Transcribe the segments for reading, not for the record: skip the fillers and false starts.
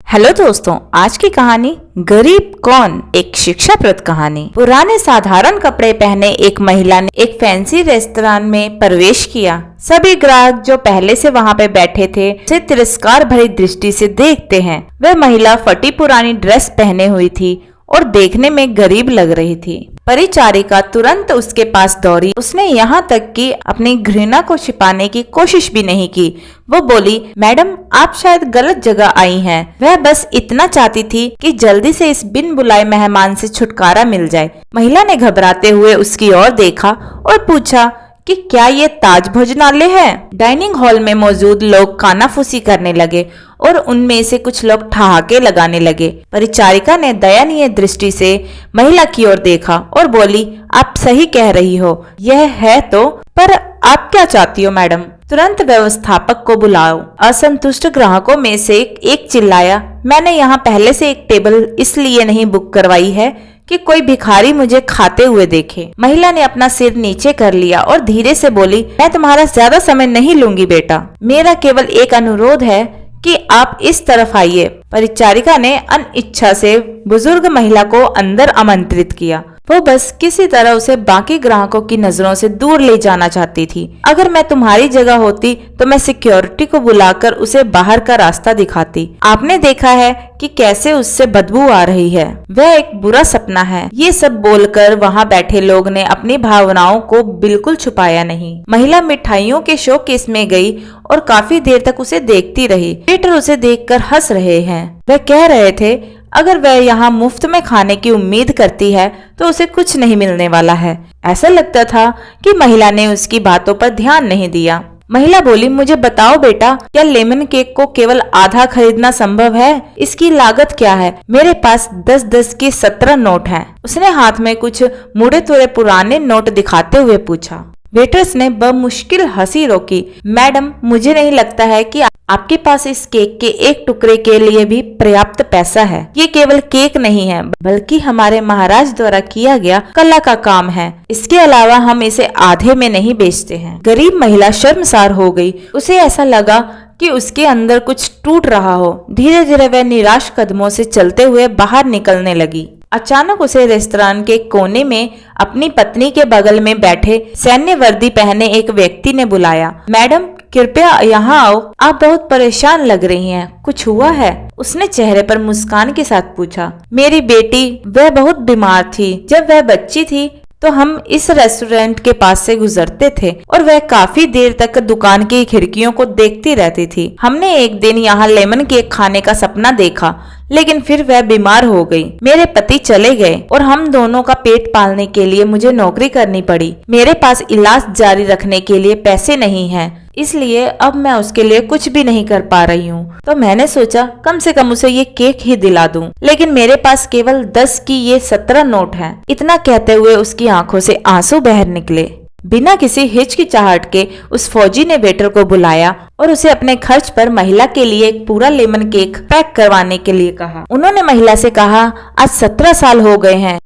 Hello दोस्तों, आज की कहानी गरीब कौन, एक शिक्षाप्रद कहानी। पुराने साधारण कपड़े पहने एक महिला ने एक फैंसी रेस्तरां में प्रवेश किया। सभी ग्राहक जो पहले से वहां पे बैठे थे उसे तिरस्कार भरी दृष्टि से देखते हैं। वह महिला फटी पुरानी ड्रेस पहने हुई थी और देखने में गरीब लग रही थी। परिचारिका तुरंत उसके पास दौड़ी। उसने यहाँ तक कि अपनी घृणा को छिपाने की कोशिश भी नहीं की। वो बोली, मैडम, आप शायद गलत जगह आई हैं। वह बस इतना चाहती थी कि जल्दी से इस बिन बुलाए मेहमान से छुटकारा मिल जाए। महिला ने घबराते हुए उसकी ओर देखा और पूछा कि क्या ये ताज भोजनालय है? डाइनिंग हॉल में मौजूद लोग कानाफूसी करने लगे और उनमें से कुछ लोग ठहाके लगाने लगे। परिचारिका ने दयनीय दृष्टि से महिला की ओर देखा और बोली, आप सही कह रही हो, यह है तो, पर आप क्या चाहती हो मैडम? तुरंत व्यवस्थापक को बुलाओ। असंतुष्ट ग्राहकों में से एक चिल्लाया, मैंने यहाँ पहले से एक टेबल इसलिए नहीं बुक करवाई है कि कोई भिखारी मुझे खाते हुए देखे। महिला ने अपना सिर नीचे कर लिया और धीरे से बोली, मैं तुम्हारा ज्यादा समय नहीं लूंगी बेटा। मेरा केवल एक अनुरोध है कि आप इस तरफ आइए। परिचारिका ने अनिच्छा से बुजुर्ग महिला को अंदर आमंत्रित किया। वो बस किसी तरह उसे बाकी ग्राहकों की नजरों से दूर ले जाना चाहती थी। अगर मैं तुम्हारी जगह होती तो मैं सिक्योरिटी को बुलाकर उसे बाहर का रास्ता दिखाती। आपने देखा है कि कैसे उससे बदबू आ रही है। वह एक बुरा सपना है। ये सब बोलकर वहाँ बैठे लोग ने अपनी भावनाओं को बिल्कुल छुपाया नहीं। महिला मिठाइयों के शोकेस में गई और काफी देर तक उसे देखती रही। वेटर उसे देखकर हंस रहे हैं। वह कह रहे थे, अगर वह यहाँ मुफ्त में खाने की उम्मीद करती है तो उसे कुछ नहीं मिलने वाला है। ऐसा लगता था कि महिला ने उसकी बातों पर ध्यान नहीं दिया। महिला बोली, मुझे बताओ बेटा, क्या लेमन केक को केवल आधा खरीदना संभव है? इसकी लागत क्या है? मेरे पास 10-10 के 17 नोट हैं। उसने हाथ में कुछ मुड़े तुड़े पुराने नोट दिखाते हुए पूछा। वेटर्स ने बमुश्किल हंसी रोकी। मैडम, मुझे नहीं लगता है कि आपके पास इस केक के एक टुकड़े के लिए भी पर्याप्त पैसा है। ये केवल केक नहीं है, बल्कि हमारे महाराज द्वारा किया गया कला का काम है। इसके अलावा हम इसे आधे में नहीं बेचते हैं। गरीब महिला शर्मसार हो गई। उसे ऐसा लगा कि उसके अंदर कुछ टूट रहा हो। धीरे धीरे वह निराश कदमों से चलते हुए बाहर निकलने लगी। अचानक उसे रेस्तरां के कोने में अपनी पत्नी के बगल में बैठे सैन्य वर्दी पहने एक व्यक्ति ने बुलाया। मैडम, कृपया यहाँ आओ, आप बहुत परेशान लग रही हैं। कुछ हुआ है? उसने चेहरे पर मुस्कान के साथ पूछा। मेरी बेटी, वह बहुत बीमार थी। जब वह बच्ची थी तो हम इस रेस्टोरेंट के पास से गुजरते थे और वह काफी देर तक दुकान की खिड़कियों को देखती रहती थी। हमने एक दिन यहाँ लेमन केक खाने का सपना देखा, लेकिन फिर वह बीमार हो गई। मेरे पति चले गए और हम दोनों का पेट पालने के लिए मुझे नौकरी करनी पड़ी। मेरे पास इलाज जारी रखने के लिए पैसे नहीं हैं, इसलिए अब मैं उसके लिए कुछ भी नहीं कर पा रही हूँ। तो मैंने सोचा कम से कम उसे ये केक ही दिला दूं। लेकिन मेरे पास केवल 10 की ये 17 नोट हैं। इतना कहते हुए उसकी आंखों से आंसू बह निकले। बिना किसी हिचकिचाहट के उस फौजी ने वेटर को बुलाया और उसे अपने खर्च पर महिला के लिए एक पूरा लेमन केक पैक करवाने के लिए कहा। उन्होंने महिला से कहा, आज 17 साल हो गए हैं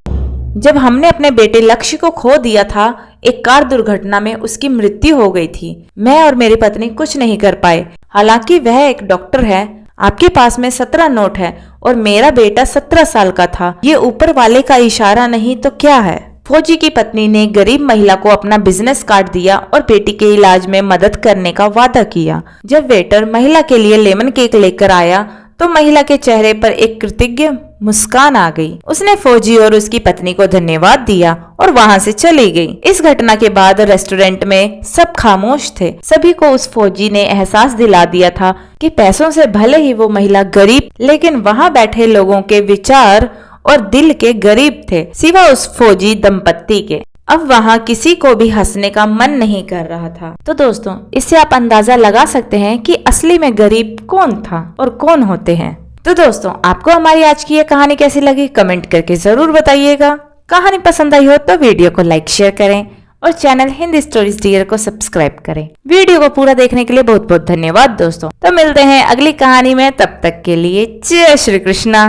जब हमने अपने बेटे लक्ष्य को खो दिया था। एक कार दुर्घटना में उसकी मृत्यु हो गई थी। मैं और मेरी पत्नी कुछ नहीं कर पाए। हालांकि वह एक डॉक्टर है। आपके पास में 17 नोट है और मेरा बेटा 17 साल का था। ये ऊपर वाले का इशारा नहीं तो क्या है? फौजी की पत्नी ने गरीब महिला को अपना बिजनेस कार्ड दिया और बेटी के इलाज में मदद करने का वादा किया। जब वेटर महिला के लिए लेमन केक लेकर आया तो महिला के चेहरे पर एक कृतज्ञ मुस्कान आ गई। उसने फौजी और उसकी पत्नी को धन्यवाद दिया और वहां से चली गई। इस घटना के बाद रेस्टोरेंट में सब खामोश थे। सभी को उस फौजी ने एहसास दिला दिया था कि पैसों से भले ही वो महिला गरीब, लेकिन वहां बैठे लोगों के विचार और दिल के गरीब थे, सिवा उस फौजी दंपत्ति के। अब वहाँ किसी को भी हंसने का मन नहीं कर रहा था। तो दोस्तों, इससे आप अंदाजा लगा सकते हैं कि असली में गरीब कौन था और कौन होते हैं। तो दोस्तों, आपको हमारी आज की ये कहानी कैसी लगी कमेंट करके जरूर बताइएगा। कहानी पसंद आई हो तो वीडियो को लाइक शेयर करें और चैनल हिंदी स्टोरीज डियर को सब्सक्राइब करें। वीडियो को पूरा देखने के लिए बहुत बहुत धन्यवाद दोस्तों। तो मिलते हैं अगली कहानी में, तब तक के लिए जय श्री कृष्णा।